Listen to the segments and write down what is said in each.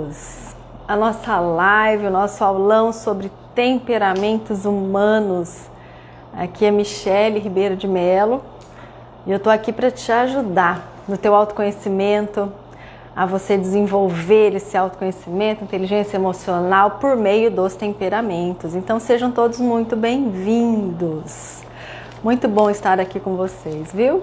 bem-vindos à nossa live, o nosso aulão sobre temperamentos humanos. Aqui é Michele Ribeiro de Melo e eu tô aqui para te ajudar no teu autoconhecimento, a você desenvolver esse autoconhecimento, inteligência emocional por meio dos temperamentos. Então sejam todos muito bem-vindos. Muito bom estar aqui com vocês, viu?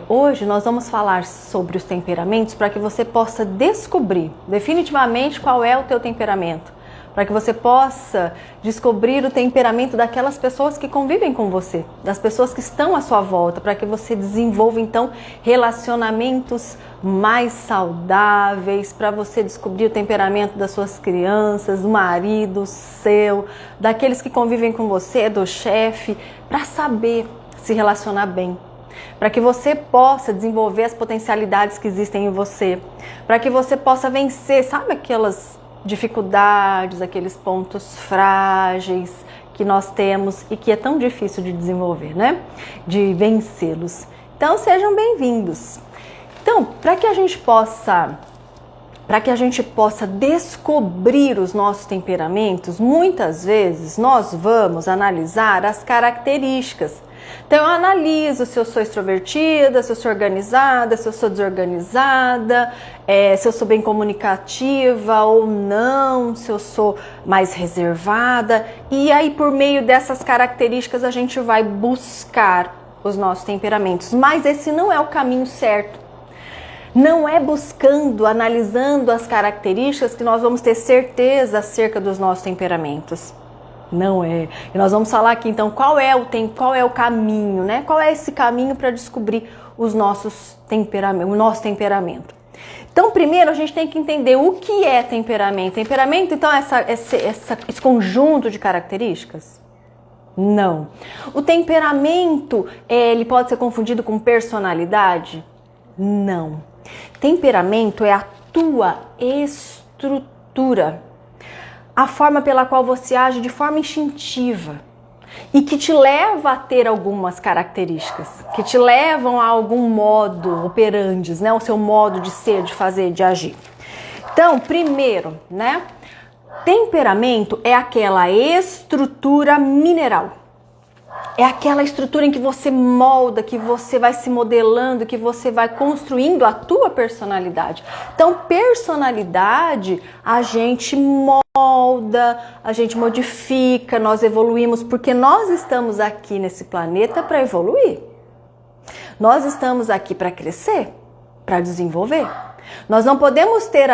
Hoje nós vamos falar sobre os temperamentos para que você possa descobrir definitivamente qual é o teu temperamento, para que você possa descobrir o temperamento daquelas pessoas que convivem com você, das pessoas que estão à sua volta, para que você desenvolva então relacionamentos mais saudáveis, para você descobrir o temperamento das suas crianças, do marido seu, daqueles que convivem com você, do chefe, para saber se relacionar bem. Para que você possa desenvolver as potencialidades que existem em você, para que você possa vencer, sabe, aquelas dificuldades, aqueles pontos frágeis que nós temos e que é tão difícil de desenvolver, né? De vencê-los. Então sejam bem-vindos. Então, para que a gente possa descobrir os nossos temperamentos, muitas vezes nós vamos analisar as características. Então eu analiso se eu sou extrovertida, se eu sou organizada, se eu sou desorganizada, se eu sou bem comunicativa ou não, se eu sou mais reservada. E aí por meio dessas características a gente vai buscar os nossos temperamentos. Mas esse não é o caminho certo. Não é buscando, analisando as características que nós vamos ter certeza acerca dos nossos temperamentos. Não é. E nós vamos falar aqui então qual é o caminho, né? Qual é esse caminho para descobrir o nosso temperamento. Então, primeiro a gente tem que entender o que é temperamento. Temperamento, então, é esse conjunto de características? Não. O temperamento, ele pode ser confundido com personalidade? Não. Temperamento é a tua estrutura, a forma pela qual você age de forma instintiva e que te leva a ter algumas características, que te levam a algum modo operandi, né? O seu modo de ser, de fazer, de agir. Então, primeiro, né? Temperamento é aquela estrutura mineral. É aquela estrutura em que você molda, que você vai se modelando, que você vai construindo a tua personalidade. Então, personalidade a gente molda, a gente modifica, nós evoluímos, porque nós estamos aqui nesse planeta para evoluir. Nós estamos aqui para crescer, para desenvolver. Nós não podemos ter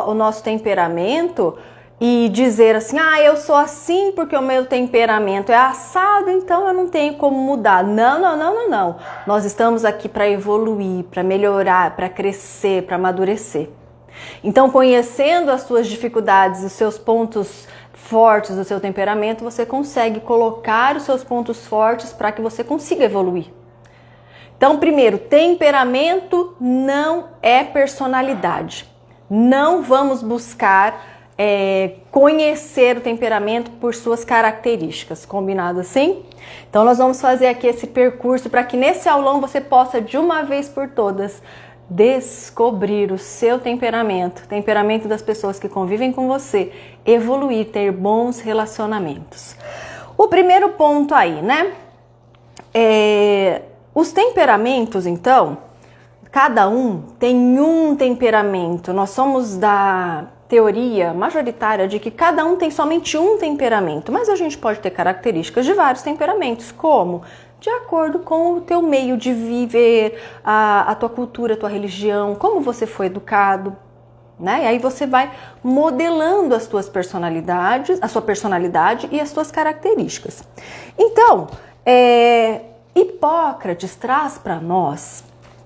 o nosso temperamento e dizer assim, eu sou assim porque o meu temperamento é assado, então eu não tenho como mudar. Não. Nós estamos aqui para evoluir, para melhorar, para crescer, para amadurecer. Então, conhecendo as suas dificuldades, os seus pontos fortes do seu temperamento, você consegue colocar os seus pontos fortes para que você consiga evoluir. Então, primeiro, temperamento não é personalidade. Não vamos buscar conhecer o temperamento por suas características, combinado assim? Então nós vamos fazer aqui esse percurso para que nesse aulão você possa de uma vez por todas descobrir o seu temperamento, o temperamento das pessoas que convivem com você, evoluir, ter bons relacionamentos. O primeiro ponto aí, né? Os temperamentos, então, cada um tem um temperamento. Nós somos da teoria majoritária de que cada um tem somente um temperamento, mas a gente pode ter características de vários temperamentos, como de acordo com o teu meio de viver, a tua cultura, a tua religião, como você foi educado, né? E aí você vai modelando as tuas personalidades, a sua personalidade e as tuas características. Então, Hipócrates traz para nós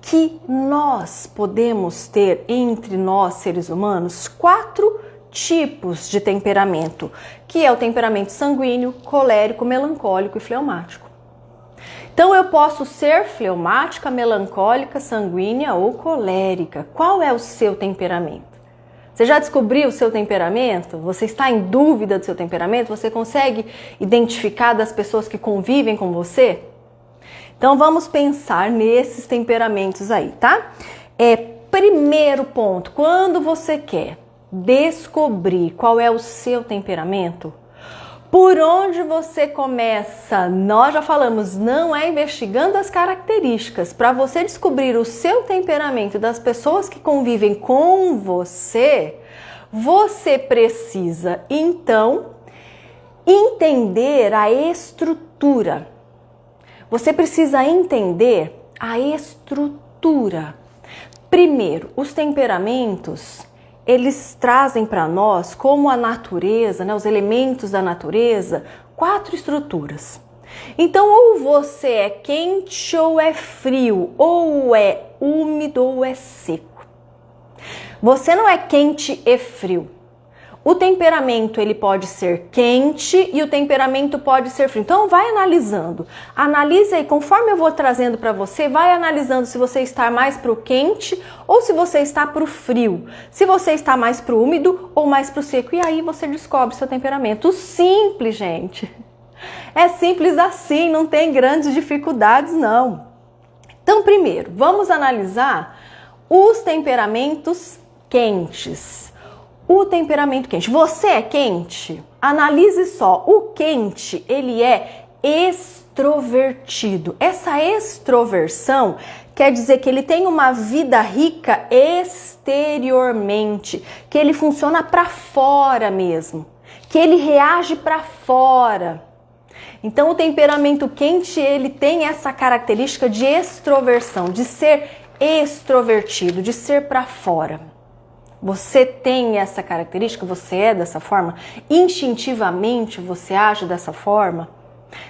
que nós podemos ter entre nós, seres humanos, 4 tipos de temperamento, que é o temperamento sanguíneo, colérico, melancólico e fleumático. Então eu posso ser fleumática, melancólica, sanguínea ou colérica. Qual é o seu temperamento? Você já descobriu o seu temperamento? Você está em dúvida do seu temperamento? Você consegue identificar das pessoas que convivem com você? Então vamos pensar nesses temperamentos aí, tá? Primeiro ponto, quando você quer descobrir qual é o seu temperamento, por onde você começa? Nós já falamos, não é investigando as características. Para você descobrir o seu temperamento das pessoas que convivem com você, você precisa, então, entender a estrutura. Você precisa entender a estrutura. Primeiro, os temperamentos, eles trazem para nós, como a natureza, né, os elementos da natureza, 4 estruturas. Então, ou você é quente ou é frio, ou é úmido ou é seco. Você não é quente e frio. O temperamento ele pode ser quente e o temperamento pode ser frio. Então vai analisando. Analise aí, conforme eu vou trazendo para você, vai analisando se você está mais para o quente ou se você está para o frio. Se você está mais para o úmido ou mais para o seco. E aí você descobre seu temperamento. Simples, gente. É simples assim, não tem grandes dificuldades não. Então primeiro, vamos analisar os temperamentos quentes. O temperamento quente. Você é quente? Analise só. O quente, ele é extrovertido. Essa extroversão quer dizer que ele tem uma vida rica exteriormente, que ele funciona para fora mesmo, que ele reage para fora. Então, o temperamento quente, ele tem essa característica de extroversão, de ser extrovertido, de ser para fora. Você tem essa característica, você é dessa forma, instintivamente você age dessa forma,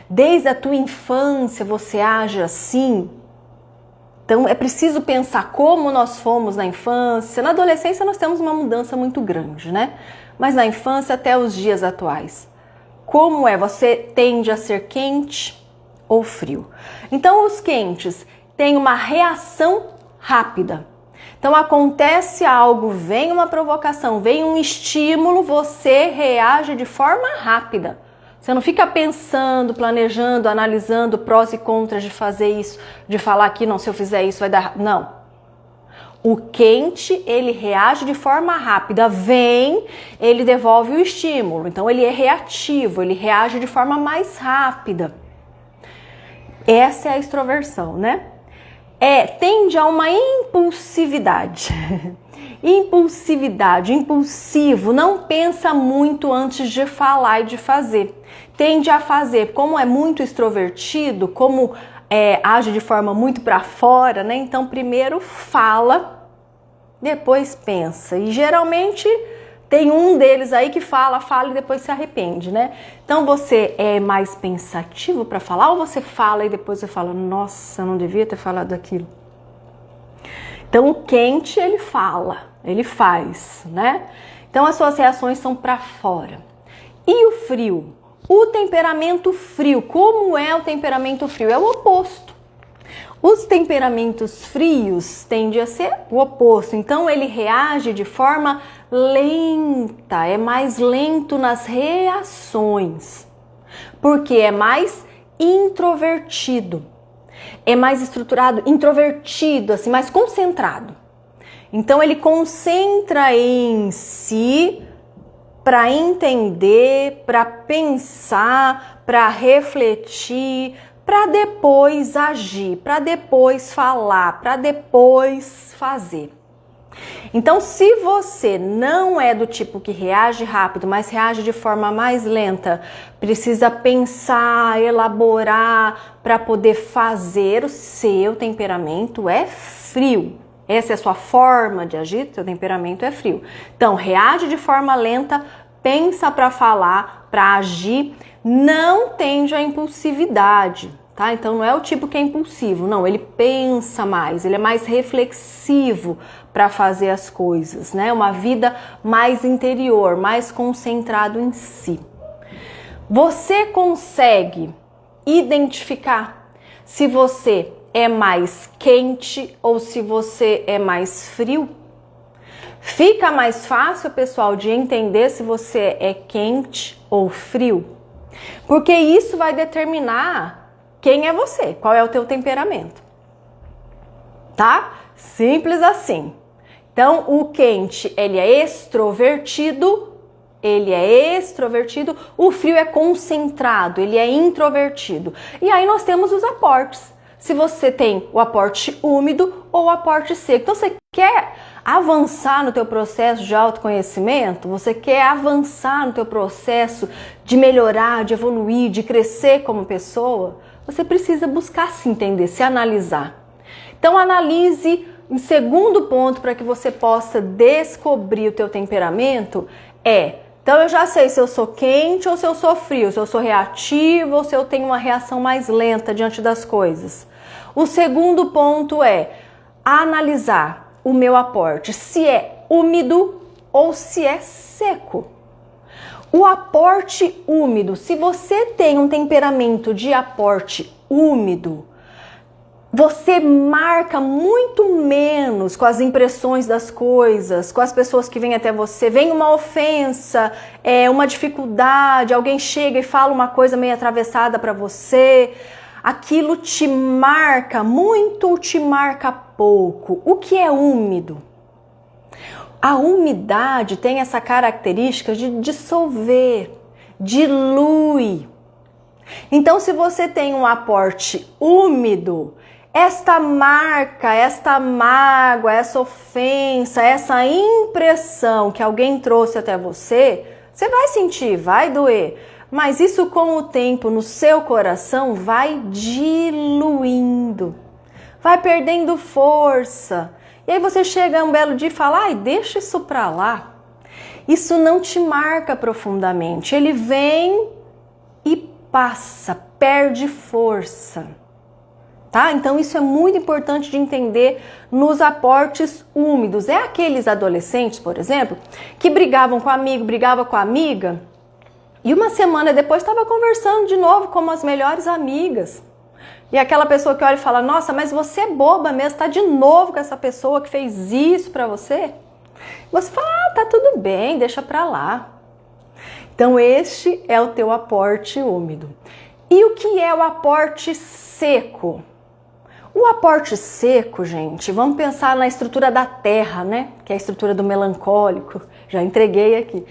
desde a tua infância você age assim. Então é preciso pensar como nós fomos na infância. Na adolescência nós temos uma mudança muito grande, né? Mas na infância até os dias atuais. Como é? Você tende a ser quente ou frio? Então os quentes têm uma reação rápida. Então acontece algo, vem uma provocação, vem um estímulo, você reage de forma rápida. Você não fica pensando, planejando, analisando prós e contras de fazer isso, de falar aqui, não, se eu fizer isso vai dar... Não. O quente, ele reage de forma rápida, vem, ele devolve o estímulo. Então ele é reativo, ele reage de forma mais rápida. Essa é a extroversão, né? Tende a uma impulsividade. Impulsividade, impulsivo, não pensa muito antes de falar e de fazer. Tende a fazer, como é muito extrovertido, como age de forma muito para fora, né? Então primeiro fala, depois pensa. E geralmente tem um deles aí que fala e depois se arrepende, né? Então você é mais pensativo para falar ou você fala e depois você fala, nossa, eu não devia ter falado aquilo. Então o quente ele fala, ele faz, né? Então as suas reações são para fora. E o frio? O temperamento frio, como é o temperamento frio? É o oposto. Os temperamentos frios tendem a ser o oposto, então ele reage de forma lenta, é mais lento nas reações, porque é mais introvertido, é mais estruturado, introvertido, assim, mais concentrado. Então ele concentra em si para entender, para pensar, para refletir, para depois agir, para depois falar, para depois fazer. Então, se você não é do tipo que reage rápido, mas reage de forma mais lenta, precisa pensar, elaborar para poder fazer, o seu temperamento é frio. Essa é a sua forma de agir, seu temperamento é frio. Então, reage de forma lenta, pensa para falar, para agir, não tende à impulsividade, tá? Então não é o tipo que é impulsivo, não, ele pensa mais, ele é mais reflexivo para fazer as coisas, né? Uma vida mais interior, mais concentrado em si. Você consegue identificar se você é mais quente ou se você é mais frio? Fica mais fácil, pessoal, de entender se você é quente ou frio? Porque isso vai determinar quem é você, qual é o teu temperamento. Tá? Simples assim. Então, o quente, ele é extrovertido, o frio é concentrado, ele é introvertido. E aí nós temos os aportes. Se você tem o aporte úmido ou o aporte seco. Então, você quer avançar no teu processo de autoconhecimento? Você quer avançar no teu processo de melhorar, de evoluir, de crescer como pessoa? Você precisa buscar se entender, se analisar. Então, analise. Em segundo ponto, para que você possa descobrir o teu temperamento, então eu já sei se eu sou quente ou se eu sou frio, se eu sou reativo ou se eu tenho uma reação mais lenta diante das coisas. O segundo ponto é analisar o meu aporte, se é úmido ou se é seco. O aporte úmido, se você tem um temperamento de aporte úmido, você marca muito menos com as impressões das coisas, com as pessoas que vêm até você. Vem uma ofensa, uma dificuldade, alguém chega e fala uma coisa meio atravessada para você. Aquilo te marca muito ou te marca pouco. O que é úmido? A umidade tem essa característica de dissolver, dilui. Então, se você tem um aporte úmido, esta marca, esta mágoa, essa ofensa, essa impressão que alguém trouxe até você, você vai sentir, vai doer. Mas isso com o tempo no seu coração vai diluindo, vai perdendo força. E aí você chega um belo dia e fala, ai, deixa isso pra lá. Isso não te marca profundamente. Ele vem e passa, perde força. Tá? Então isso é muito importante de entender nos aportes úmidos. É aqueles adolescentes, por exemplo, que brigavam com o amigo, brigava com a amiga e uma semana depois estava conversando de novo como as melhores amigas. E aquela pessoa que olha e fala, nossa, mas você é boba mesmo, tá de novo com essa pessoa que fez isso pra você? Você fala, tá tudo bem, deixa pra lá. Então este é o teu aporte úmido. E o que é o aporte seco? O aporte seco, gente, vamos pensar na estrutura da terra, né? Que é a estrutura do melancólico. Já entreguei aqui.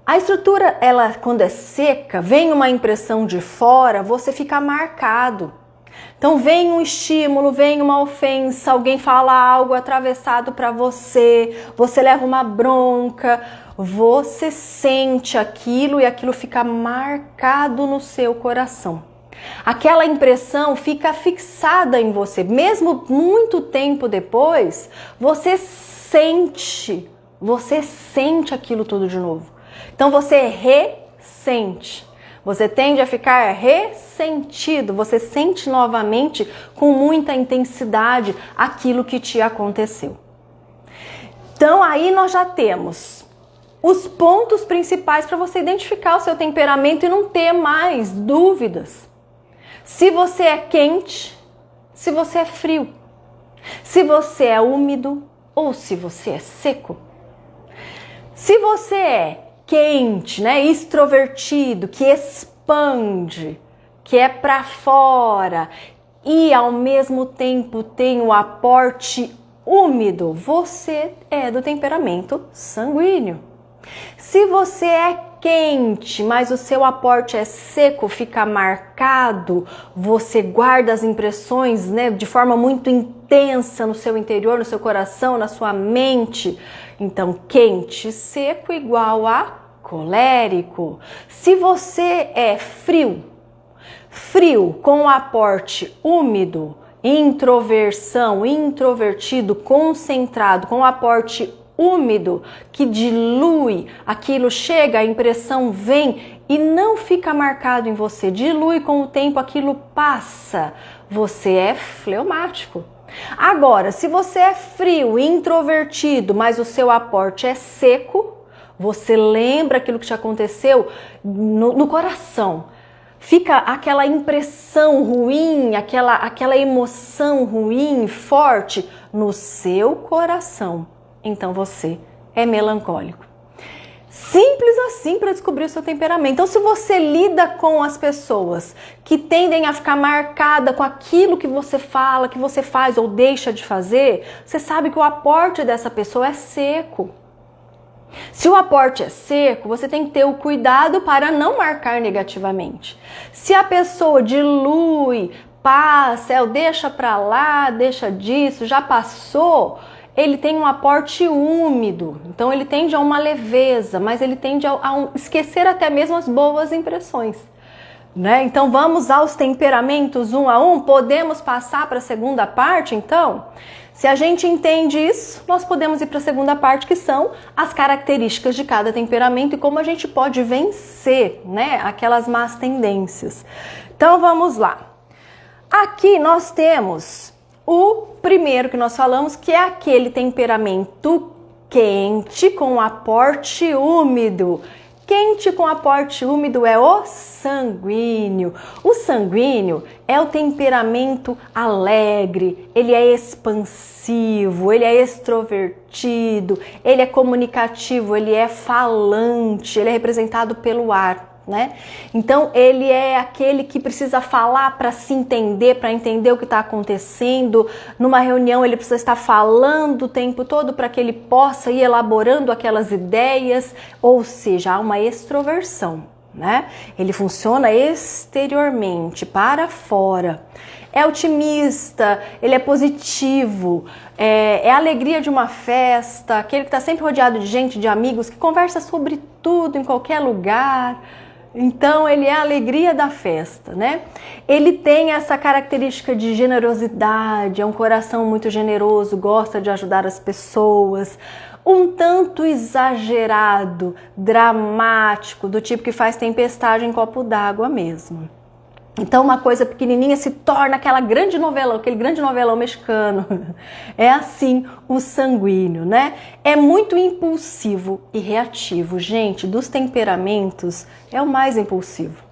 A estrutura, ela, quando é seca, vem uma impressão de fora, você fica marcado. Então vem um estímulo, vem uma ofensa, alguém fala algo atravessado para você, você leva uma bronca, você sente aquilo e aquilo fica marcado no seu coração. Aquela impressão fica fixada em você, mesmo muito tempo depois, você sente aquilo tudo de novo. Então você ressente, você tende a ficar ressentido, você sente novamente com muita intensidade aquilo que te aconteceu. Então aí nós já temos os pontos principais para você identificar o seu temperamento e não ter mais dúvidas. Se você é quente, se você é frio, se você é úmido ou se você é seco. Se você é quente, né, extrovertido, que expande, que é para fora e ao mesmo tempo tem o aporte úmido, você é do temperamento sanguíneo. Se você é quente, mas o seu aporte é seco, fica marcado, você guarda as impressões, né, de forma muito intensa no seu interior, no seu coração, na sua mente. Então, quente, seco igual a colérico. Se você é frio com o aporte úmido, introversão, introvertido, concentrado, com o aporte úmido, que dilui, aquilo chega, a impressão vem e não fica marcado em você, dilui com o tempo, aquilo passa, você é fleumático. Agora, se você é frio, introvertido, mas o seu aporte é seco, você lembra aquilo que te aconteceu no coração. Fica aquela impressão ruim, aquela emoção ruim, forte no seu coração. Então você é melancólico. Simples assim para descobrir o seu temperamento. Então, se você lida com as pessoas que tendem a ficar marcada com aquilo que você fala, que você faz ou deixa de fazer, você sabe que o aporte dessa pessoa é seco. Se o aporte é seco, você tem que ter o cuidado para não marcar negativamente. Se a pessoa dilui, passa, deixa pra lá, deixa disso, já passou, ele tem um aporte úmido, então ele tende a uma leveza, mas ele tende a esquecer até mesmo as boas impressões. Né? Então vamos aos temperamentos um a um, podemos passar para a segunda parte então? Se a gente entende isso, nós podemos ir para a segunda parte, que são as características de cada temperamento e como a gente pode vencer, né, aquelas más tendências. Então vamos lá. Aqui nós temos o primeiro que nós falamos, que é aquele temperamento quente com aporte úmido. Quente com aporte úmido é o sanguíneo. O sanguíneo é o temperamento alegre, ele é expansivo, ele é extrovertido, ele é comunicativo, ele é falante, ele é representado pelo ar. Né? Então ele é aquele que precisa falar para se entender, para entender o que está acontecendo. Numa reunião ele precisa estar falando o tempo todo para que ele possa ir elaborando aquelas ideias, ou seja, há uma extroversão, né? Ele funciona exteriormente, para fora. É otimista, ele é positivo, é a alegria de uma festa, aquele que está sempre rodeado de gente, de amigos, que conversa sobre tudo, em qualquer lugar. Então ele é a alegria da festa, né? Ele tem essa característica de generosidade, é um coração muito generoso, gosta de ajudar as pessoas, um tanto exagerado, dramático, do tipo que faz tempestade em copo d'água mesmo. Então uma coisa pequenininha se torna aquela grande novelão, aquele grande novelão mexicano. É assim o sanguíneo, né? É muito impulsivo e reativo. Gente, dos temperamentos, é o mais impulsivo.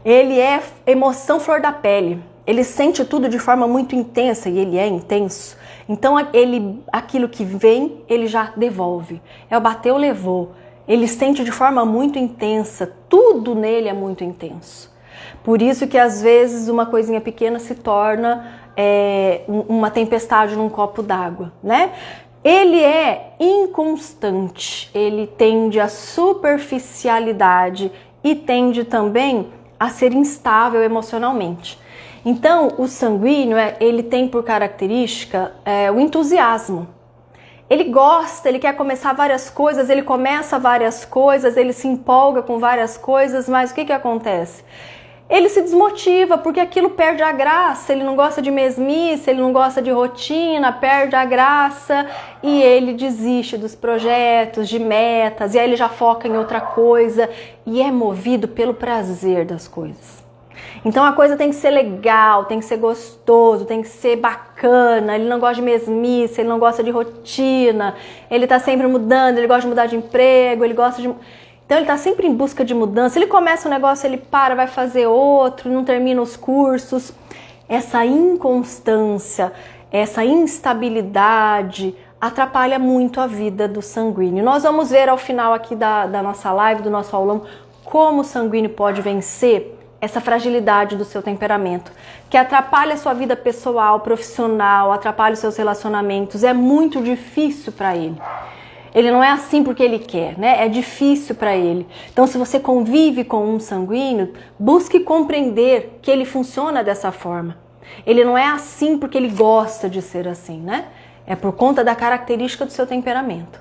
Ele é emoção flor da pele. Ele sente tudo de forma muito intensa e ele é intenso. Então aquilo que vem, ele já devolve. É o bateu, levou. Ele sente de forma muito intensa. Tudo nele é muito intenso. Por isso que às vezes uma coisinha pequena se torna uma tempestade num copo d'água, né? Ele é inconstante, ele tende à superficialidade e tende também a ser instável emocionalmente. Então, o sanguíneo, ele tem por característica o entusiasmo. Ele gosta, ele quer começar várias coisas, ele começa várias coisas, ele se empolga com várias coisas, mas o que acontece? Ele se desmotiva porque aquilo perde a graça, ele não gosta de mesmice, ele não gosta de rotina, perde a graça e ele desiste dos projetos, de metas, e aí ele já foca em outra coisa e é movido pelo prazer das coisas. Então a coisa tem que ser legal, tem que ser gostoso, tem que ser bacana, ele não gosta de mesmice, ele não gosta de rotina, ele tá sempre mudando, ele gosta de mudar de emprego, ele gosta de... Então ele está sempre em busca de mudança, ele começa um negócio, ele para, vai fazer outro, não termina os cursos. Essa inconstância, essa instabilidade atrapalha muito a vida do sanguíneo. Nós vamos ver ao final aqui da nossa live, do nosso aulão, como o sanguíneo pode vencer essa fragilidade do seu temperamento, que atrapalha a sua vida pessoal, profissional, atrapalha os seus relacionamentos, é muito difícil para ele. Ele não é assim porque ele quer, né? É difícil para ele. Então, se você convive com um sanguíneo, busque compreender que ele funciona dessa forma. Ele não é assim porque ele gosta de ser assim, né? É por conta da característica do seu temperamento.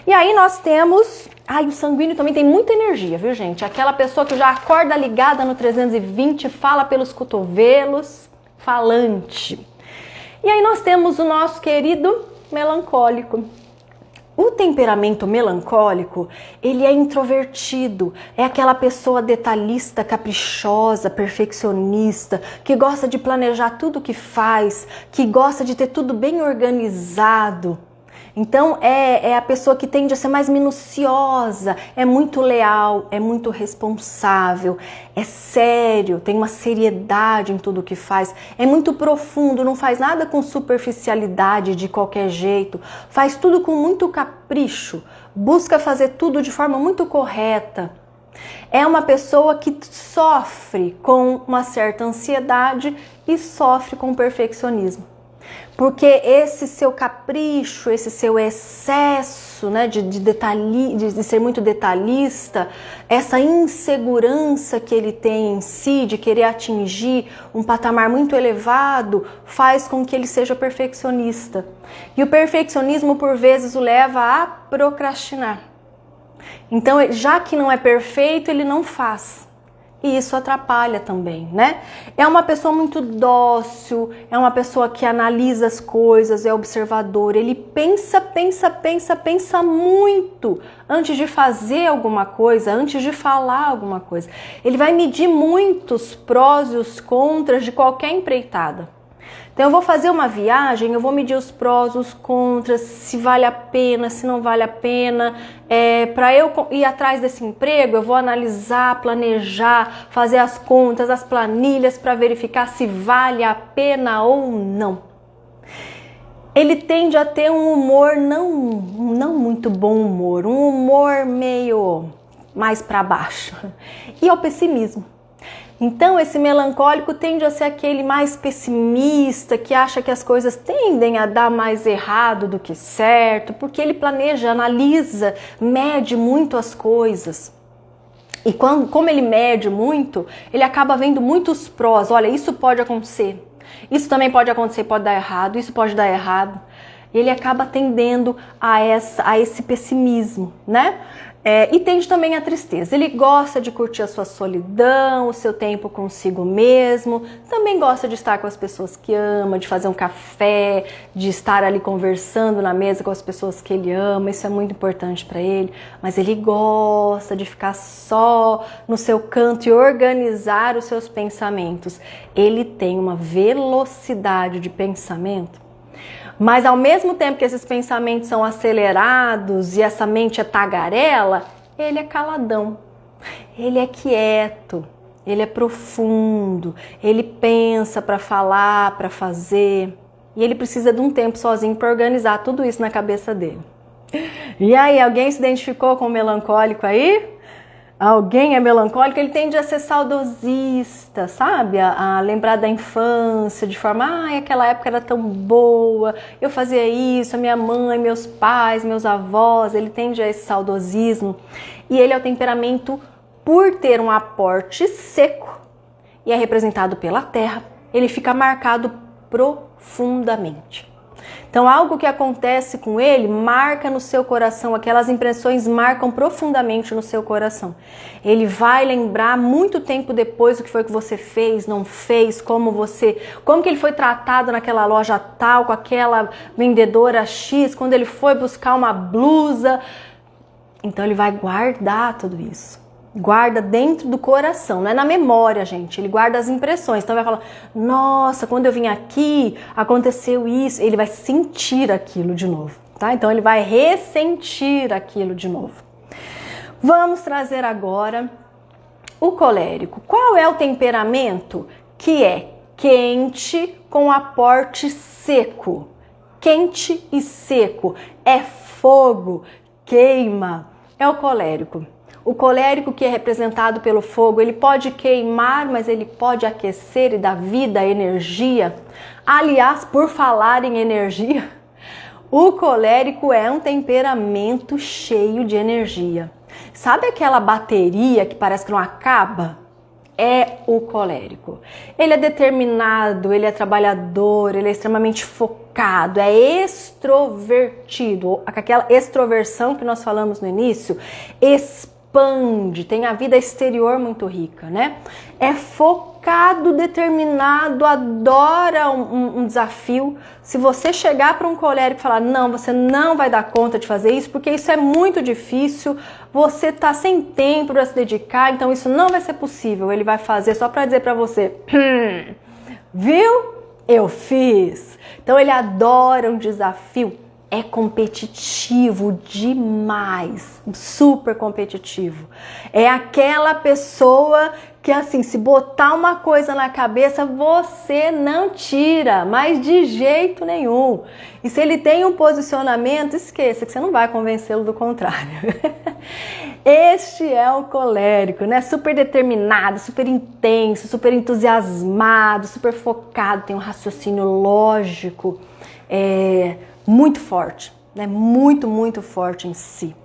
E aí nós temos... o sanguíneo também tem muita energia, viu, gente? Aquela pessoa que já acorda ligada no 320, fala pelos cotovelos, falante. E aí nós temos o nosso querido melancólico. O temperamento melancólico, ele é introvertido, é aquela pessoa detalhista, caprichosa, perfeccionista, que gosta de planejar tudo que faz, que gosta de ter tudo bem organizado. Então é a pessoa que tende a ser mais minuciosa, é muito leal, é muito responsável, é sério, tem uma seriedade em tudo que faz, é muito profundo, não faz nada com superficialidade de qualquer jeito, faz tudo com muito capricho, busca fazer tudo de forma muito correta. É uma pessoa que sofre com uma certa ansiedade e sofre com perfeccionismo. Porque esse seu capricho, esse seu excesso, né, de ser muito detalhista, essa insegurança que ele tem em si, de querer atingir um patamar muito elevado, faz com que ele seja perfeccionista. E o perfeccionismo, por vezes, o leva a procrastinar. Então, já que não é perfeito, ele não faz. E isso atrapalha também, né? É uma pessoa muito dócil, é uma pessoa que analisa as coisas, é observador. Ele pensa muito antes de fazer alguma coisa, antes de falar alguma coisa. Ele vai medir muito os prós e os contras de qualquer empreitada. Então eu vou fazer uma viagem, eu vou medir os prós, os contras, se vale a pena, se não vale a pena. Para eu ir atrás desse emprego, eu vou analisar, planejar, fazer as contas, as planilhas para verificar se vale a pena ou não. Ele tende a ter um humor não muito bom humor, um humor meio mais para baixo. E ao pessimismo. Então, esse melancólico tende a ser aquele mais pessimista, que acha que as coisas tendem a dar mais errado do que certo, porque ele planeja, analisa, mede muito as coisas. E como ele mede muito, ele acaba vendo muitos prós. Olha, isso pode acontecer, isso também pode acontecer, pode dar errado, isso pode dar errado. Ele acaba tendendo a esse pessimismo, né? E tende também a tristeza. Ele gosta de curtir a sua solidão, o seu tempo consigo mesmo. Também gosta de estar com as pessoas que ama, de fazer um café, de estar ali conversando na mesa com as pessoas que ele ama. Isso é muito importante para ele. Mas ele gosta de ficar só no seu canto e organizar os seus pensamentos. Ele tem uma velocidade de pensamento. Mas ao mesmo tempo que esses pensamentos são acelerados e essa mente é tagarela, ele é caladão, ele é quieto, ele é profundo, ele pensa para falar, para fazer, e ele precisa de um tempo sozinho para organizar tudo isso na cabeça dele. E aí, alguém se identificou com o melancólico aí? Alguém é melancólico, ele tende a ser saudosista, sabe? A lembrar da infância, de forma, aquela época era tão boa, eu fazia isso, a minha mãe, meus pais, meus avós, ele tende a esse saudosismo. E ele é o temperamento, por ter um aporte seco, e é representado pela terra, ele fica marcado profundamente. Então, algo que acontece com ele marca no seu coração, aquelas impressões marcam profundamente no seu coração. Ele vai lembrar muito tempo depois o que foi que você fez, não fez, como que ele foi tratado naquela loja tal, com aquela vendedora X, quando ele foi buscar uma blusa. Então, ele vai guardar tudo isso. Guarda dentro do coração, não é na memória, gente. Ele guarda as impressões. Então vai falar, nossa, quando eu vim aqui, aconteceu isso. Ele vai sentir aquilo de novo, tá? Então ele vai ressentir aquilo de novo. Vamos trazer agora o colérico. Qual é o temperamento que é quente com aporte seco? Quente e seco. É fogo, queima. É o colérico. O colérico, que é representado pelo fogo, ele pode queimar, mas ele pode aquecer e dar vida, energia. Aliás, por falar em energia, o colérico é um temperamento cheio de energia. Sabe aquela bateria que parece que não acaba? É o colérico. Ele é determinado, ele é trabalhador, ele é extremamente focado, é extrovertido. Aquela extroversão que nós falamos no início, expande, tem a vida exterior muito rica, né? É focado, determinado, adora um desafio. Se você chegar para um colérico e falar, não, você não vai dar conta de fazer isso, porque isso é muito difícil, você tá sem tempo para se dedicar, então isso não vai ser possível. Ele vai fazer só para dizer para você, viu? Eu fiz. Então ele adora um desafio. É competitivo demais, super competitivo. É aquela pessoa que assim, se botar uma coisa na cabeça, você não tira, mas de jeito nenhum. E se ele tem um posicionamento, esqueça que você não vai convencê-lo do contrário. Este é o colérico, né? Super determinado, super intenso, super entusiasmado, super focado, tem um raciocínio lógico, muito forte, né? Muito, muito forte em si.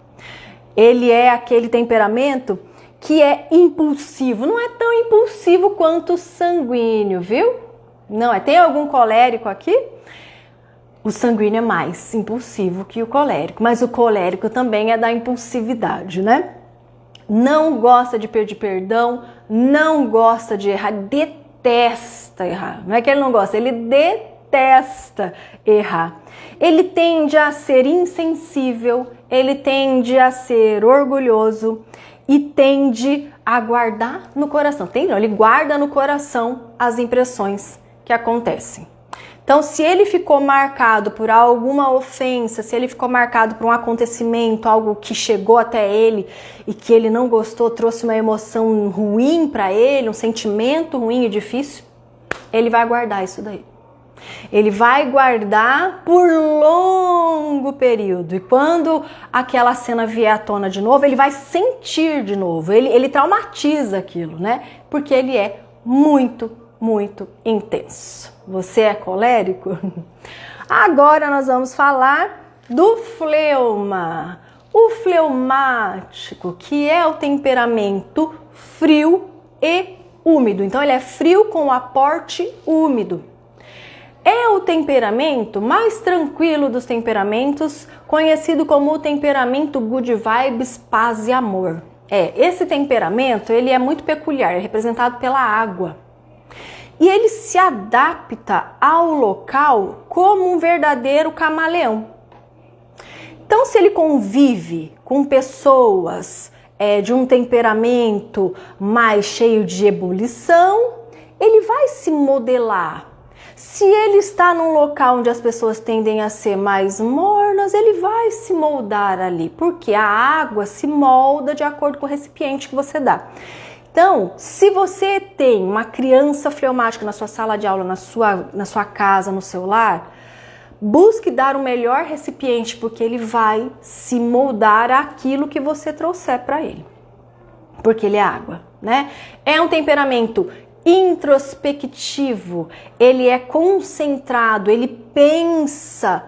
Ele é aquele temperamento que é impulsivo, não é tão impulsivo quanto o sanguíneo, viu? Não é. Tem algum colérico aqui? O sanguíneo é mais impulsivo que o colérico, mas o colérico também é da impulsividade, né? Não gosta de pedir perdão, não gosta de errar, detesta errar. Não é que ele não gosta, ele detesta errar. Ele tende a ser insensível, ele tende a ser orgulhoso e tende a guardar no coração. Ele guarda no coração as impressões que acontecem. Então, se ele ficou marcado por alguma ofensa, se ele ficou marcado por um acontecimento, algo que chegou até ele e que ele não gostou, trouxe uma emoção ruim para ele, um sentimento ruim e difícil, ele vai guardar isso daí. Ele vai guardar por longo período. E quando aquela cena vier à tona de novo, ele vai sentir de novo. Ele traumatiza aquilo, né? Porque ele é muito, muito intenso. Você é colérico? Agora nós vamos falar do fleuma. O fleumático, que é o temperamento frio e úmido. Então ele é frio com aporte úmido. É o temperamento mais tranquilo dos temperamentos, conhecido como o temperamento good vibes, paz e amor. Esse temperamento, ele é muito peculiar, é representado pela água. E ele se adapta ao local como um verdadeiro camaleão. Então, se ele convive com pessoas de um temperamento mais cheio de ebulição, ele vai se modelar. Se ele está num local onde as pessoas tendem a ser mais mornas, ele vai se moldar ali, porque a água se molda de acordo com o recipiente que você dá. Então, se você tem uma criança fleumática na sua sala de aula, na sua casa, no seu lar, busque dar o melhor recipiente, porque ele vai se moldar àquilo que você trouxer para ele. Porque ele é água, né? É um temperamento introspectivo, ele é concentrado, ele pensa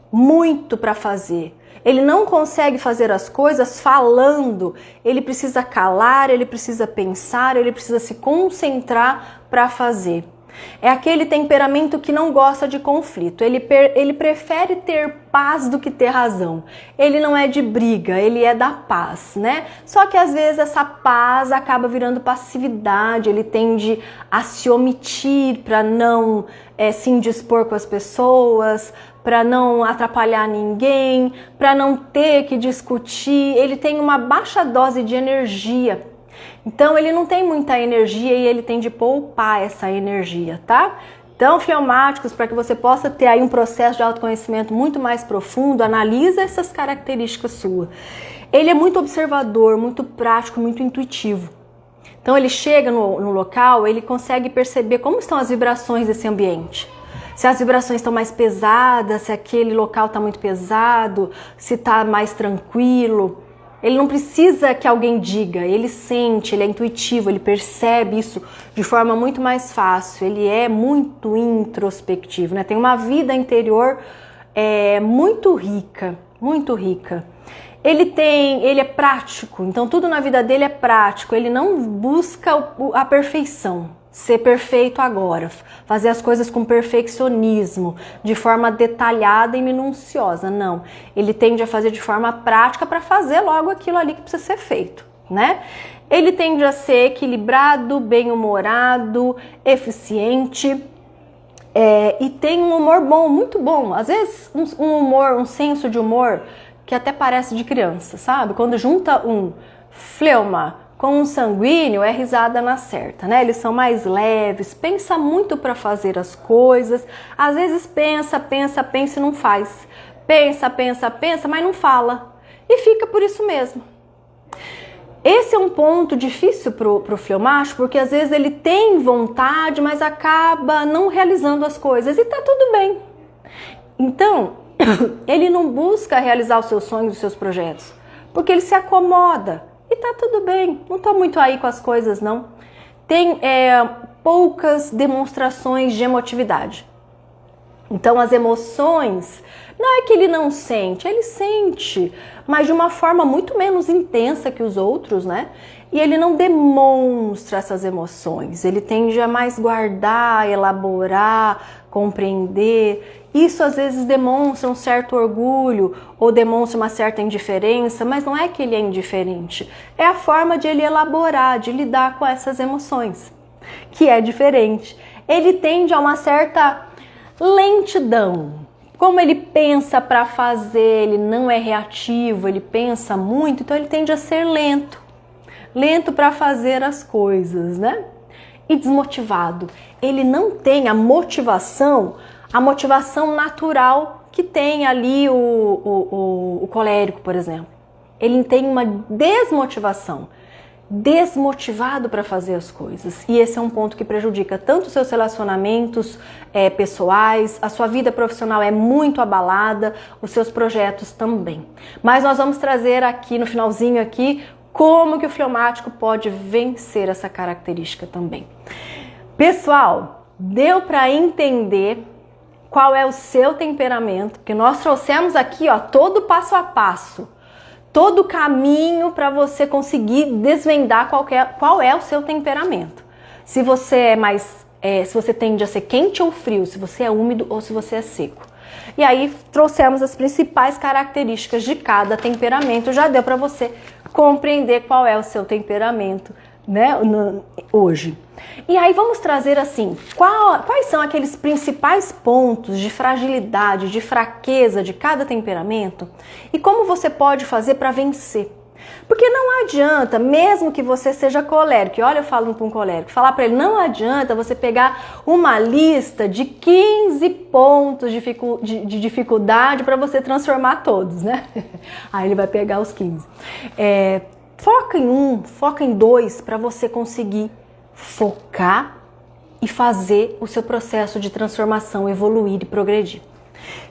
muito para fazer. Ele não consegue fazer as coisas falando, ele precisa calar, ele precisa pensar, ele precisa se concentrar para fazer. É aquele temperamento que não gosta de conflito, ele prefere ter paz do que ter razão. Ele não é de briga, ele é da paz, né? Só que às vezes essa paz acaba virando passividade, ele tende a se omitir para não se indispor com as pessoas, para não atrapalhar ninguém, para não ter que discutir. Ele tem uma baixa dose de energia. Então, ele não tem muita energia e ele tem de poupar essa energia, tá? Então, fleumáticos, para que você possa ter aí um processo de autoconhecimento muito mais profundo, analisa essas características suas. Ele é muito observador, muito prático, muito intuitivo. Então, ele chega no local, ele consegue perceber como estão as vibrações desse ambiente. Se as vibrações estão mais pesadas, se aquele local está muito pesado, se está mais tranquilo. Ele não precisa que alguém diga, ele sente, ele é intuitivo, ele percebe isso de forma muito mais fácil. Ele é muito introspectivo, né? Tem uma vida interior muito rica, muito rica. Ele é prático, então tudo na vida dele é prático. Ele não busca a perfeição, ser perfeito agora, fazer as coisas com perfeccionismo, de forma detalhada e minuciosa, não. Ele tende a fazer de forma prática para fazer logo aquilo ali que precisa ser feito, né? Ele tende a ser equilibrado, bem-humorado, eficiente e tem um humor bom, muito bom. Às vezes um humor, um senso de humor que até parece de criança, sabe? Quando junta um fleuma com um sanguíneo, é risada na certa, né? Eles são mais leves, pensa muito para fazer as coisas, às vezes pensa e não faz. Pensa, mas não fala. E fica por isso mesmo. Esse é um ponto difícil pro fleumático, porque às vezes ele tem vontade, mas acaba não realizando as coisas, e tá tudo bem. Então, ele não busca realizar os seus sonhos, os seus projetos, porque ele se acomoda, e tá tudo bem, não tô muito aí com as coisas não. Tem poucas demonstrações de emotividade. Então as emoções, não é que ele não sente, ele sente, mas de uma forma muito menos intensa que os outros, né? E ele não demonstra essas emoções, ele tende a mais guardar, elaborar, compreender. Isso às vezes demonstra um certo orgulho ou demonstra uma certa indiferença, mas não é que ele é indiferente, é a forma de ele elaborar, de lidar com essas emoções, que é diferente. Ele tende a uma certa lentidão. Como ele pensa para fazer, ele não é reativo, ele pensa muito, então ele tende a ser lento. Lento para fazer as coisas, né? E desmotivado. Ele não tem a motivação natural que tem ali o colérico, por exemplo. Ele tem uma desmotivação. Desmotivado para fazer as coisas, e esse é um ponto que prejudica tanto os seus relacionamentos pessoais, a sua vida profissional é muito abalada, os seus projetos também. Mas nós vamos trazer aqui no finalzinho aqui como que o fleumático pode vencer essa característica também. Pessoal, deu para entender qual é o seu temperamento, que nós trouxemos aqui, ó, todo passo a passo. Todo o caminho para você conseguir desvendar qual é o seu temperamento. Se você se você tende a ser quente ou frio, se você é úmido ou se você é seco. E aí trouxemos as principais características de cada temperamento. Já deu para você compreender qual é o seu temperamento, né, hoje. E aí vamos trazer assim, quais são aqueles principais pontos de fragilidade, de fraqueza de cada temperamento e como você pode fazer para vencer. Porque não adianta, mesmo que você seja colérico, olha eu falo para um colérico, falar para ele, não adianta você pegar uma lista de 15 pontos de dificuldade para você transformar todos, né? Aí ele vai pegar os 15. Foca em um, foca em dois para você conseguir focar e fazer o seu processo de transformação evoluir e progredir.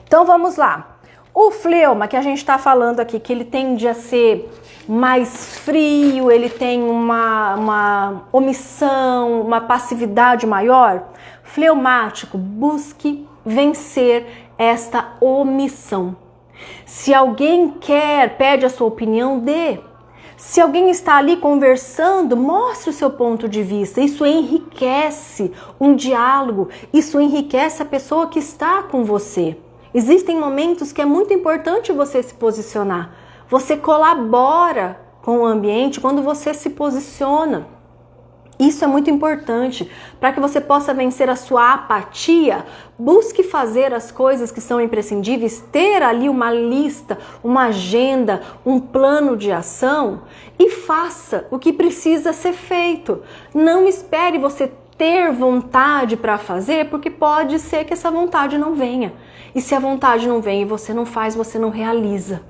Então vamos lá. O fleuma que a gente está falando aqui, que ele tende a ser mais frio, ele tem uma omissão, uma passividade maior. Fleumático, busque vencer esta omissão. Se alguém pede a sua opinião, dê. Se alguém está ali conversando, mostre o seu ponto de vista. Isso enriquece um diálogo, isso enriquece a pessoa que está com você. Existem momentos que é muito importante você se posicionar. Você colabora com o ambiente quando você se posiciona. Isso é muito importante para que você possa vencer a sua apatia. Busque fazer as coisas que são imprescindíveis, ter ali uma lista, uma agenda, um plano de ação e faça o que precisa ser feito. Não espere você ter vontade para fazer, porque pode ser que essa vontade não venha. E se a vontade não vem e você não faz, você não realiza.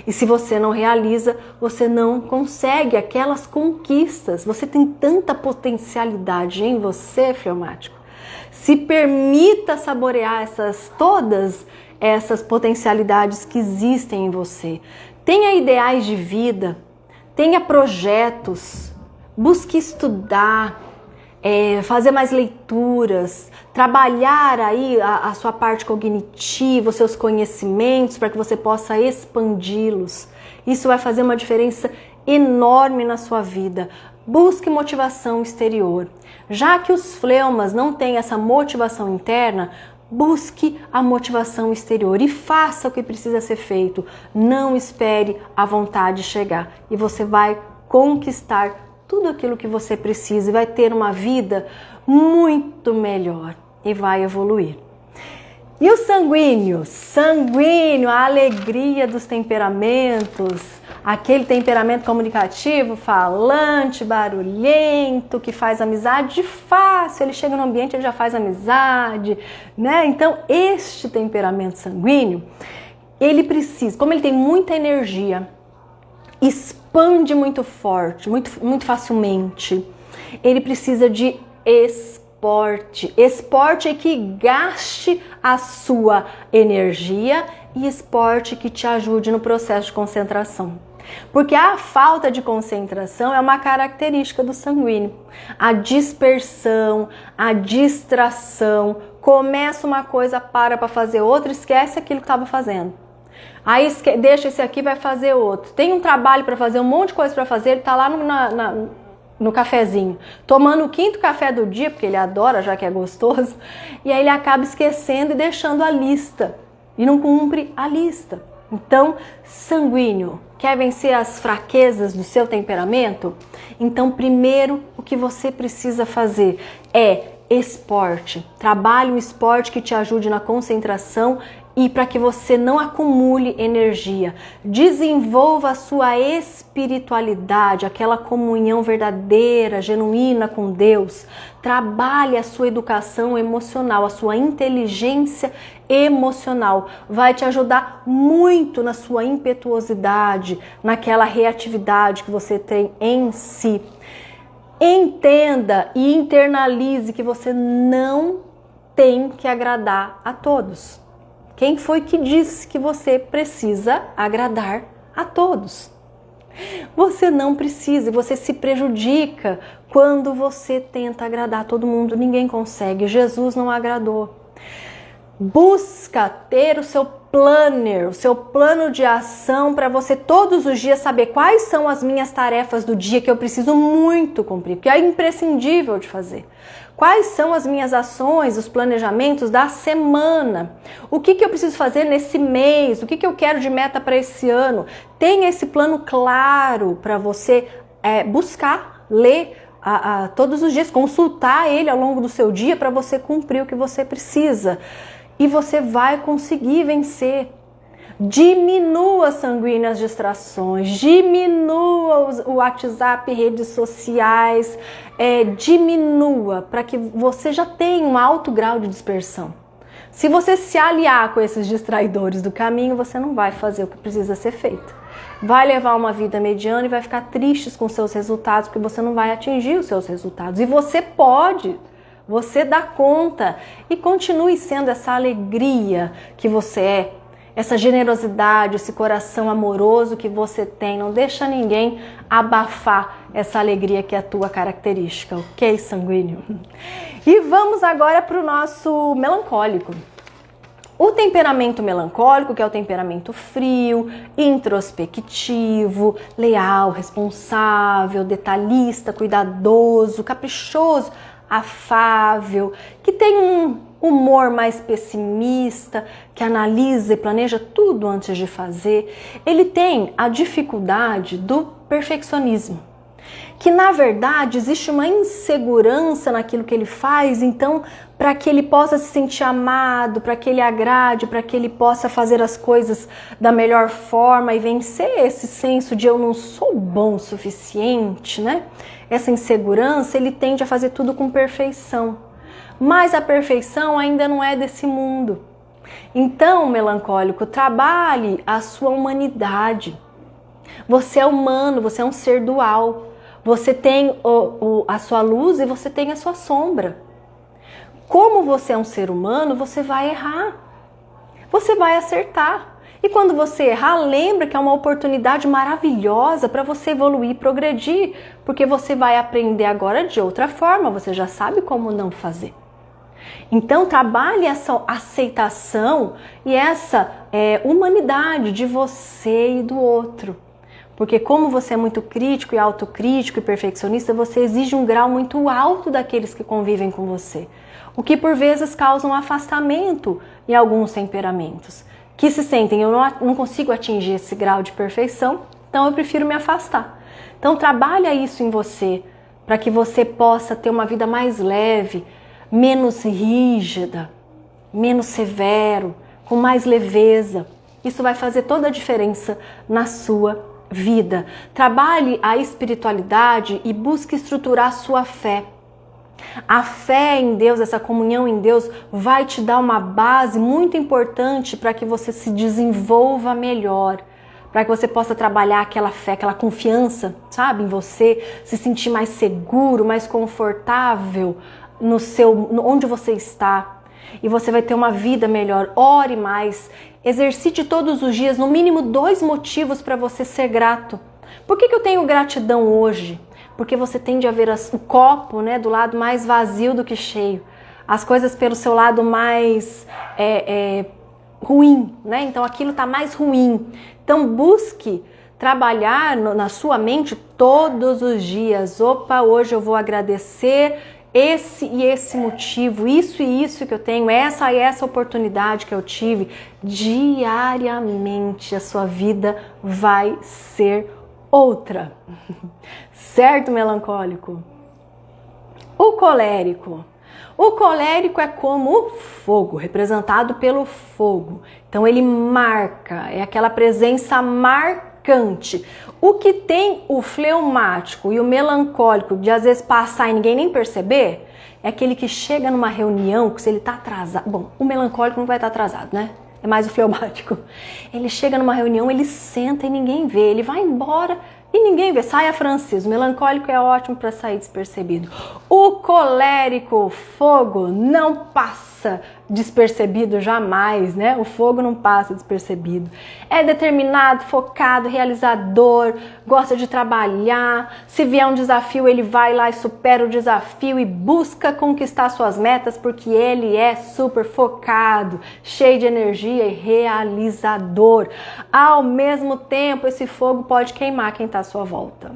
E se você não realiza, você não consegue aquelas conquistas. Você tem tanta potencialidade em você, fleumático. Se permita saborear todas essas potencialidades que existem em você. Tenha ideais de vida, tenha projetos, busque estudar, fazer mais leituras, trabalhar aí a sua parte cognitiva, os seus conhecimentos para que você possa expandi-los. Isso vai fazer uma diferença enorme na sua vida. Busque motivação exterior. Já que os fleumas não têm essa motivação interna, busque a motivação exterior e faça o que precisa ser feito. Não espere a vontade chegar e você vai conquistar tudo aquilo que você precisa e vai ter uma vida muito melhor e vai evoluir. E o sanguíneo? Sanguíneo, a alegria dos temperamentos, aquele temperamento comunicativo, falante, barulhento, que faz amizade fácil, ele chega no ambiente, ele já faz amizade, né? Então, este temperamento sanguíneo, ele precisa, como ele tem muita energia, expande muito forte, muito facilmente. Ele precisa de esporte. Esporte é que gaste a sua energia e esporte que te ajude no processo de concentração. Porque a falta de concentração é uma característica do sanguíneo. A dispersão, a distração, começa uma coisa, para fazer outra, esquece aquilo que estava fazendo. Aí deixa esse aqui, vai fazer outro. Tem um trabalho para fazer, um monte de coisa para fazer, ele está lá no cafezinho, tomando o 5º café do dia, porque ele adora, já que é gostoso, e aí ele acaba esquecendo e deixando a lista, e não cumpre a lista. Então, sanguíneo, quer vencer as fraquezas do seu temperamento? Então, primeiro, o que você precisa fazer é esporte. Trabalhe um esporte que te ajude na concentração e para que você não acumule energia. Desenvolva a sua espiritualidade, aquela comunhão verdadeira, genuína com Deus. Trabalhe a sua educação emocional, a sua inteligência emocional. Vai te ajudar muito na sua impetuosidade, naquela reatividade que você tem em si. Entenda e internalize que você não tem que agradar a todos. Quem foi que disse que você precisa agradar a todos? Você não precisa e você se prejudica quando você tenta agradar todo mundo. Ninguém consegue. Jesus não agradou. Busca ter o seu planner, o seu plano de ação para você todos os dias saber quais são as minhas tarefas do dia que eu preciso muito cumprir, que é imprescindível de fazer. Quais são as minhas ações, os planejamentos da semana? O que eu preciso fazer nesse mês? O que eu quero de meta para esse ano? Tenha esse plano claro para você buscar, ler todos os dias, consultar ele ao longo do seu dia para você cumprir o que você precisa. E você vai conseguir vencer. Diminua sanguíneo as distrações, diminua o WhatsApp, redes sociais, diminua para que você já tenha um alto grau de dispersão. Se você se aliar com esses distraidores do caminho, você não vai fazer o que precisa ser feito. Vai levar uma vida mediana e vai ficar triste com seus resultados, porque você não vai atingir os seus resultados. E você pode, você dá conta e continue sendo essa alegria que você é. Essa generosidade, esse coração amoroso que você tem, não deixa ninguém abafar essa alegria que é a tua característica, ok, sanguíneo? E vamos agora para o nosso melancólico. O temperamento melancólico, que é o temperamento frio, introspectivo, leal, responsável, detalhista, cuidadoso, caprichoso, afável, que tem um humor mais pessimista, que analisa e planeja tudo antes de fazer. Ele tem a dificuldade do perfeccionismo, que na verdade existe uma insegurança naquilo que ele faz, então para que ele possa se sentir amado, para que ele agrade, para que ele possa fazer as coisas da melhor forma e vencer esse senso de eu não sou bom o suficiente, né? Essa insegurança, ele tende a fazer tudo com perfeição. Mas a perfeição ainda não é desse mundo. Então, melancólico, trabalhe a sua humanidade. Você é humano, você é um ser dual. Você tem a sua luz e você tem a sua sombra. Como você é um ser humano, você vai errar. Você vai acertar. E quando você errar, lembra que é uma oportunidade maravilhosa para você evoluir e progredir, porque você vai aprender agora de outra forma, você já sabe como não fazer. Então, trabalhe essa aceitação e essa humanidade de você e do outro. Porque como você é muito crítico e autocrítico e perfeccionista, você exige um grau muito alto daqueles que convivem com você. O que por vezes causa um afastamento em alguns temperamentos. Que se sentem, eu não consigo atingir esse grau de perfeição, então eu prefiro me afastar. Então trabalha isso em você, para que você possa ter uma vida mais leve, menos rígida, menos severo, com mais leveza. Isso vai fazer toda a diferença na sua vida. Trabalhe a espiritualidade e busque estruturar a sua fé. A fé em Deus, essa comunhão em Deus vai te dar uma base muito importante para que você se desenvolva melhor, para que você possa trabalhar aquela fé, aquela confiança, sabe, em você, se sentir mais seguro, mais confortável onde você está, e você vai ter uma vida melhor. Ore mais, exercite todos os dias, no mínimo 2 motivos para você ser grato. Por que eu tenho gratidão hoje? Porque você tende a ver o copo, né, do lado mais vazio do que cheio, as coisas pelo seu lado mais ruim, né? Então aquilo está mais ruim. Então busque trabalhar na sua mente todos os dias. Opa, hoje eu vou agradecer esse e esse motivo, isso e isso que eu tenho, essa e essa oportunidade que eu tive. Diariamente a sua vida vai ser outra. Certo, melancólico? O colérico. O colérico é como o fogo, representado pelo fogo. Então ele marca, é aquela presença marcante. O que tem o fleumático e o melancólico de às vezes passar e ninguém nem perceber, é aquele que chega numa reunião, que se ele tá atrasado... Bom, o melancólico não vai estar atrasado, né? É mais o fleumático. Ele chega numa reunião, ele senta e ninguém vê, ele vai embora e ninguém vê. Sai a Francis. O melancólico é ótimo para sair despercebido. O colérico, fogo, não passa despercebido jamais, né? O fogo não passa despercebido. É determinado, focado, realizador, gosta de trabalhar. Se vier um desafio, ele vai lá e supera o desafio e busca conquistar suas metas, porque ele é super focado, cheio de energia e realizador. Ao mesmo tempo, esse fogo pode queimar quem está à sua volta.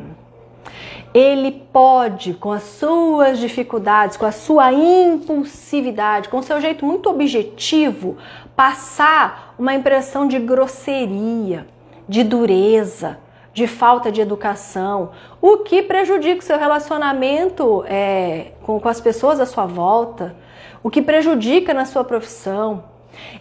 Ele pode, com as suas dificuldades, com a sua impulsividade, com o seu jeito muito objetivo, passar uma impressão de grosseria, de dureza, de falta de educação, o que prejudica o seu relacionamento com as pessoas à sua volta, o que prejudica na sua profissão.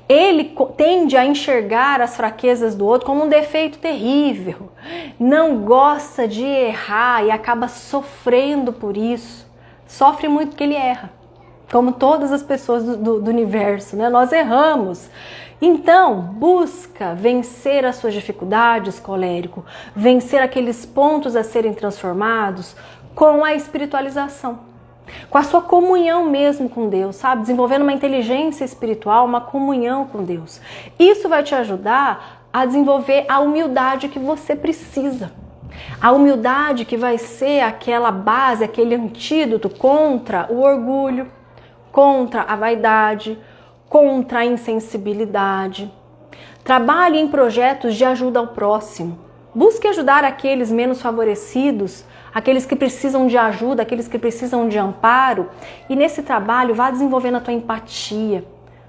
Ele tende a enxergar as fraquezas do outro como um defeito terrível, não gosta de errar e acaba sofrendo por isso. Sofre muito porque ele erra, como todas as pessoas do universo, né? Nós erramos. Então, busca vencer as suas dificuldades, colérico, vencer aqueles pontos a serem transformados com a espiritualização. Com a sua comunhão mesmo com Deus, sabe? Desenvolvendo uma inteligência espiritual, uma comunhão com Deus. Isso vai te ajudar a desenvolver a humildade que você precisa. A humildade que vai ser aquela base, aquele antídoto contra o orgulho, contra a vaidade, contra a insensibilidade. Trabalhe em projetos de ajuda ao próximo. Busque ajudar aqueles menos favorecidos, aqueles que precisam de ajuda, aqueles que precisam de amparo. E nesse trabalho, vá desenvolvendo a tua empatia,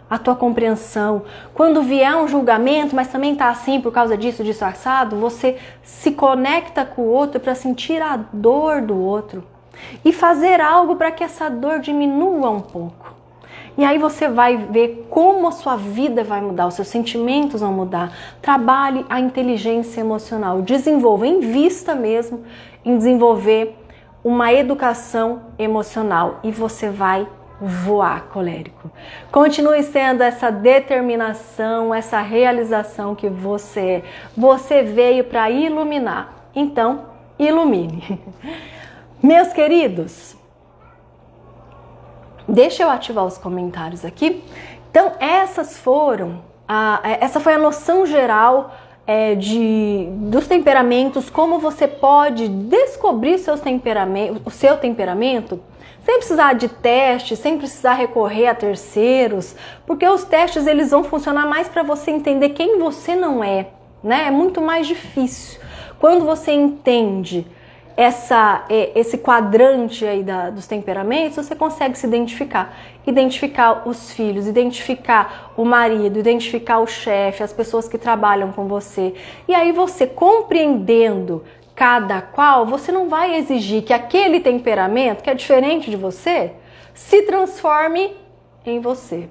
a tua compreensão. Quando vier um julgamento, mas também está assim por causa disso, disfarçado, você se conecta com o outro para sentir a dor do outro e fazer algo para que essa dor diminua um pouco. E aí você vai ver como a sua vida vai mudar, os seus sentimentos vão mudar. Trabalhe a inteligência emocional, desenvolva, invista mesmo em desenvolver uma educação emocional e você vai voar, colérico. Continue sendo essa determinação, essa realização que você é. Você veio para iluminar, então ilumine. Meus queridos, deixa eu ativar os comentários aqui. Então, essa foi a noção geral dos temperamentos, como você pode descobrir o seu temperamento, sem precisar de testes, sem precisar recorrer a terceiros, porque os testes eles vão funcionar mais para você entender quem você não é, né? É muito mais difícil. Quando você entende esse quadrante aí dos temperamentos, você consegue se identificar os filhos, identificar o marido, identificar o chefe, as pessoas que trabalham com você. E aí você compreendendo cada qual, você não vai exigir que aquele temperamento, que é diferente de você, se transforme em você.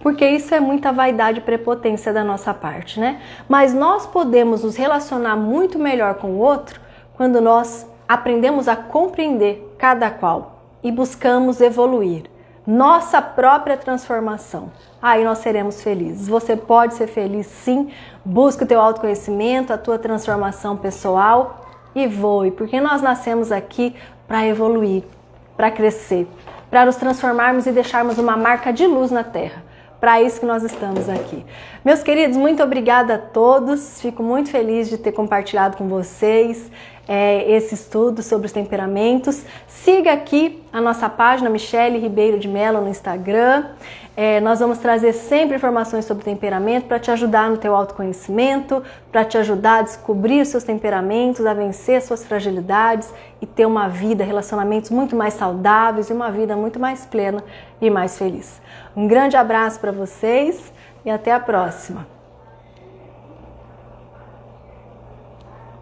Porque isso é muita vaidade e prepotência da nossa parte, né? Mas nós podemos nos relacionar muito melhor com o outro quando nós aprendemos a compreender cada qual e buscamos evoluir, nossa própria transformação. Aí nós seremos felizes. Você pode ser feliz sim, busca o teu autoconhecimento, a tua transformação pessoal e voe, porque nós nascemos aqui para evoluir, para crescer, para nos transformarmos e deixarmos uma marca de luz na Terra. Para isso que nós estamos aqui. Meus queridos, muito obrigada a todos. Fico muito feliz de ter compartilhado com vocês esse estudo sobre os temperamentos. Siga aqui a nossa página Michele Ribeiro de Mello no Instagram. Nós vamos trazer sempre informações sobre temperamento para te ajudar no teu autoconhecimento, para te ajudar a descobrir os seus temperamentos, a vencer as suas fragilidades e ter uma vida, relacionamentos muito mais saudáveis e uma vida muito mais plena e mais feliz. Um grande abraço para vocês e até a próxima!